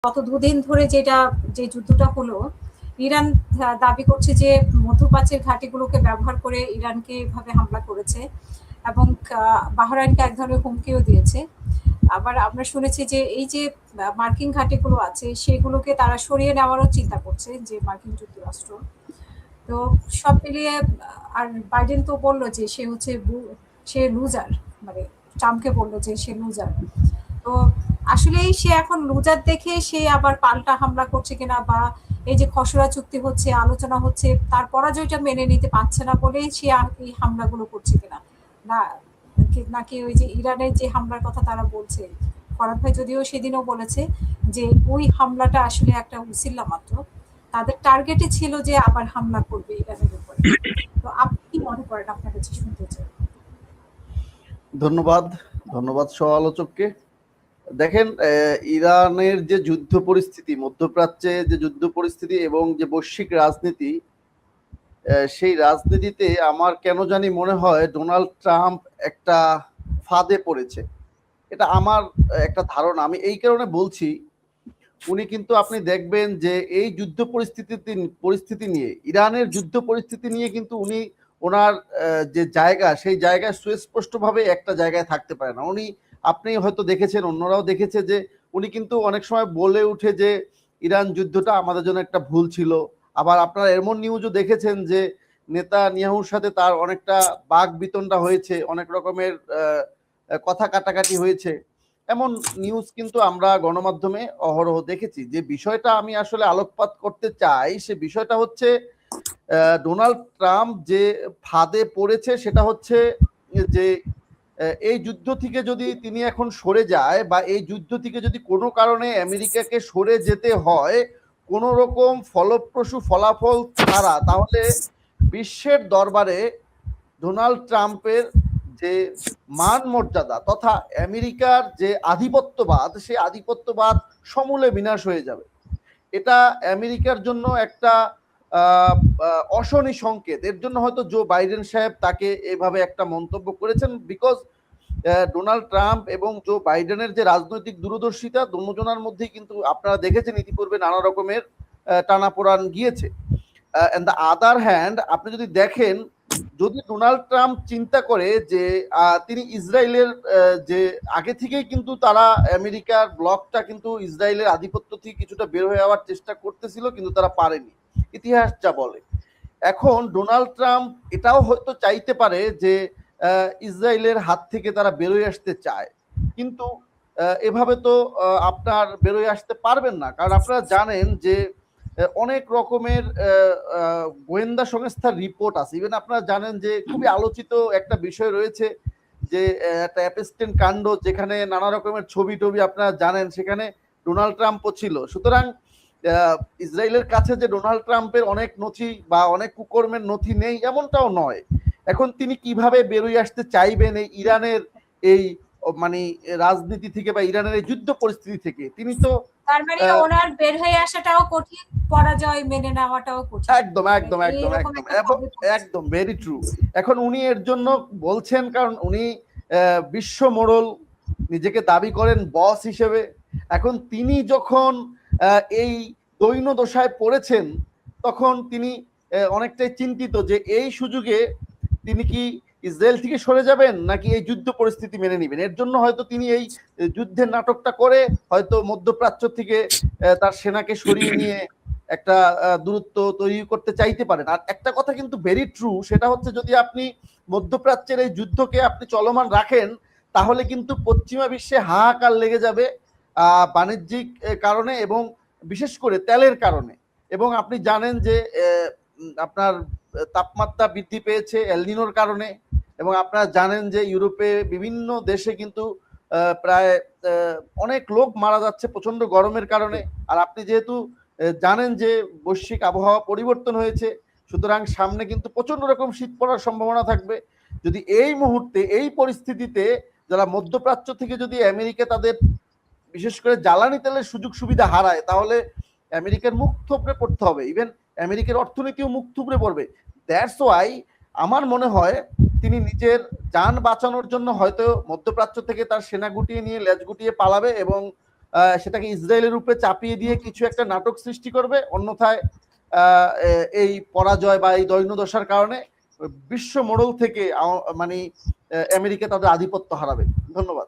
গত দুদিন ধরে যে যুদ্ধটা হলো, ইরান দাবি করছে যে মধ্যপ্রাচ্যের ঘাঁটিগুলোকে ব্যবহার করে ইরানকে এভাবে হামলা করেছে এবং বাহরাইনকে এক ধরনের হুমকিও দিয়েছে। আবার আমরা শুনেছি যে এই যে মার্কিন ঘাঁটিগুলো আছে সেগুলোকে তারা সরিয়ে নেওয়ারও চিন্তা করছে, যে মার্কিন যুক্তরাষ্ট্র। তো সব মিলিয়ে আর বাইডেন তো বলল যে সে লুজার, মানে ট্রাম্পকে বলল যে সে লুজার। তো আসলেই সে এখন লুজার দেখে সে আবার পাল্টা হামলা করছে কিনা, বা এই যে খসড়া চুক্তি হচ্ছে, আলোচনা হচ্ছে, তার পরাজয়টা মেনে নিতে পারছে না বলেই সে এই হামলাগুলো করছে কিনা, না নাকি ওই যে ইরানের যে হামলার কথা তারা বলছে। ফরাদ ভাই যদিও সেদিনও বলেছে যে ওই হামলাটা আসলে একটা উসিল্লা মাত্র, তাদের টার্গেটে ছিল যে আবার হামলা করবে ইরানের উপরে। তো আপনি কি মনে করেন, আপনার কাছে শুনতে চাই। ধন্যবাদ ধন্যবাদ সহ আলোচককে। দেখেন, ইরানের যে যুদ্ধ পরিস্থিতি, মধ্যপ্রাচ্যে যে যুদ্ধ পরিস্থিতি এবং যে বৈশ্বিক রাজনীতি, সেই রাজনীতিতে আমার কেন জানি মনে হয় ডোনাল্ড ট্রাম্প একটা ফাঁদে পড়েছে। এটা আমার একটা ধারণা। আমি এই কারণে বলছি, উনি কিন্তু আপনি দেখবেন যে এই যুদ্ধ পরিস্থিতি নিয়ে, ইরানের যুদ্ধ পরিস্থিতি নিয়ে কিন্তু উনি ওনার যে জায়গা, সেই জায়গায় সুস্পষ্টভাবে একটা জায়গায় থাকতে পারে না উনি। আপনি হয়তো দেখেছেন, অন্যরাও দেখেছে যে উনি কিন্তু অনেক সময় বলে উঠে যে ইরান যুদ্ধটা আমাদের জন্য একটা ভুল ছিল। আবার আপনারা এমন নিউজও দেখেছেন যে নেতানিয়াহুর সাথে তার অনেকটা বাক বিতণ্ডা হয়েছে, অনেক রকমের কথা কাটাকাটি হয়েছে। এমন নিউজ কিন্তু আমরা গণমাধ্যমে অহরহ দেখেছি। যে বিষয়টা আমি আসলে আলোকপাত করতে চাই, সে বিষয়টা হচ্ছে ডোনাল্ড ট্রাম্প যে ফাঁদে পড়েছে, সেটা হচ্ছে যে এই যুদ্ধ থেকে যদি তিনি এখন সরে যায়, বা এই যুদ্ধ থেকে যদি কোনো কারণে আমেরিকাকে সরে যেতে হয় কোন রকম ফলপ্রসূ ফলাফল ছাড়া, তাহলে বিশ্বের দরবারে ডোনাল্ড ট্রাম্পের যে মান মর্যাদা তথা আমেরিকার যে আধিপত্যবাদ, সেই আধিপত্যবাদ সমূলে বিনাশ হয়ে যাবে। এটা আমেরিকার জন্য একটা অশনি সংকেত। এর জন্য হয়তো জো বাইডেন সাহেব তাকে এভাবে একটা মন্তব্য করেছেন, বিকজ ডোনাল্ড ট্রাম্প এবং জো বাইডেনের যে রাজনৈতিক দূরদর্শিতা, দুজনের মধ্যেই কিন্তু আপনারা দেখেছেন ইতিপূর্বে নানা রকমের টানাপোড়ান গিয়েছে। অ্যান্ড দ্য আদার হ্যান্ড, আপনি যদি দেখেন, যদি ডোনাল্ড ট্রাম্প চিন্তা করে যে তিনি ইসরায়েলের যে আগে থেকেই কিন্তু তারা আমেরিকার ব্লকটা কিন্তু ইসরায়েলের আধিপত্য থেকে কিছুটা বের হয়ে যাওয়ার চেষ্টা করতেছিল, কিন্তু তারা পারেনি, ইতিহাস যা বলে। এখন ডোনাল্ড ট্রাম্প এটাও হয়তো চাইতে পারে যে ইসরায়েলের হাত থেকে তারা বেরোয় আসতে চায়, কিন্তু এভাবে তো আপনার বেরোয় আসতে পারবেন না। কারণ আপনারা জানেন যে অনেক রকমের গোয়েন্দা সংস্থার রিপোর্ট আছে। ইভেন আপনারা জানেন যে খুবই আলোচিত একটা বিষয় রয়েছে যে একটা অ্যাপেস্টেন কাণ্ড, যেখানে নানা রকমের ছবি টবি আপনারা জানেন, সেখানে ডোনাল্ড ট্রাম্পও ছিল। সুতরাং ইসরায়েলের কাছে যে ডোনাল্ড ট্রাম্পের অনেক নথি বা অনেক কুকর্মের নথি নেই এমনটাও নয়। এখন তিনি কিভাবে বেরোয় আসতে চাইবেন এই ইরানের এই মানে রাজনীতি থেকে বা ইরানের এই যুদ্ধ পরিস্থিতি থেকে? তিনি তো তার মানে ওনার বের হয়ে আসাটাও কঠিন, পরাজয় মেনে নেওয়াটাও কঠিন। একদম একদম একদম একদম একদম ভেরি ট্রু। এখন উনি এর জন্য বলছেন, কারণ উনি বিশ্ব মোড়ল নিজেকে দাবি করেন বস হিসেবে। এখন তিনি যখন এই দৈন্য দশায় পড়েছেন, তখন তিনি অনেকটাই চিন্তিত যে এই সুযোগে তিনি কি ইসরায়েল থেকে সরে যাবেন নাকি এই যুদ্ধ পরিস্থিতি মেনে নেবেন। এর জন্য হয়তো তিনি এই যুদ্ধের নাটকটা করে হয়তো মধ্যপ্রাচ্য থেকে তার সেনাকে সরিয়ে নিয়ে একটা দূরত্ব তৈরি করতে চাইতে পারেন। আর একটা কথা কিন্তু ভেরি ট্রু, সেটা হচ্ছে যদি আপনি মধ্যপ্রাচ্যের এই যুদ্ধকে আপনি চলমান রাখেন, তাহলে কিন্তু পশ্চিমা বিশ্বে হাহাকার লেগে যাবে বাণিজ্যিক কারণে এবং বিশেষ করে তেলের কারণে। এবং আপনি জানেন যে আপনার তাপমাত্রা বৃদ্ধি পেয়েছে এল নিনোর কারণে, এবং আপনারা জানেন যে ইউরোপে বিভিন্ন দেশে কিন্তু প্রায় অনেক লোক মারা যাচ্ছে প্রচন্ড গরমের কারণে। আর আপনি যেহেতু জানেন যে বৈশ্বিক আবহাওয়া পরিবর্তন হয়েছে, সুতরাং সামনে কিন্তু প্রচন্ড রকম শীত পড়ার সম্ভাবনা থাকবে। যদি এই মুহূর্তে এই পরিস্থিতিতে যারা মধ্যপ্রাচ্য থেকে যদি আমেরিকা তাদের বিশেষ করে জ্বালানি তেলের সুযোগ সুবিধা হারায়, তাহলে আমেরিকার মুখ থুবড়ে পড়তে হবে, ইভেন আমেরিকার অর্থনীতিও মুখ থুবড়ে পড়বে। দ্যাটস ওয়াই আমার মনে হয় তিনি নিজের যান বাঁচানোর জন্য হয়তো মধ্যপ্রাচ্য থেকে তার সেনা গুটিয়ে নিয়ে লেজ গুটিয়ে পালাবে এবং সেটাকে ইসরায়েলের উপরে চাপিয়ে দিয়ে কিছু একটা নাটক সৃষ্টি করবে, অন্যথায় এই পরাজয় বা এই দৈন্যদশার কারণে বিশ্ব মোড়ল থেকে মানে আমেরিকা তাদের আধিপত্য হারাবে। ধন্যবাদ।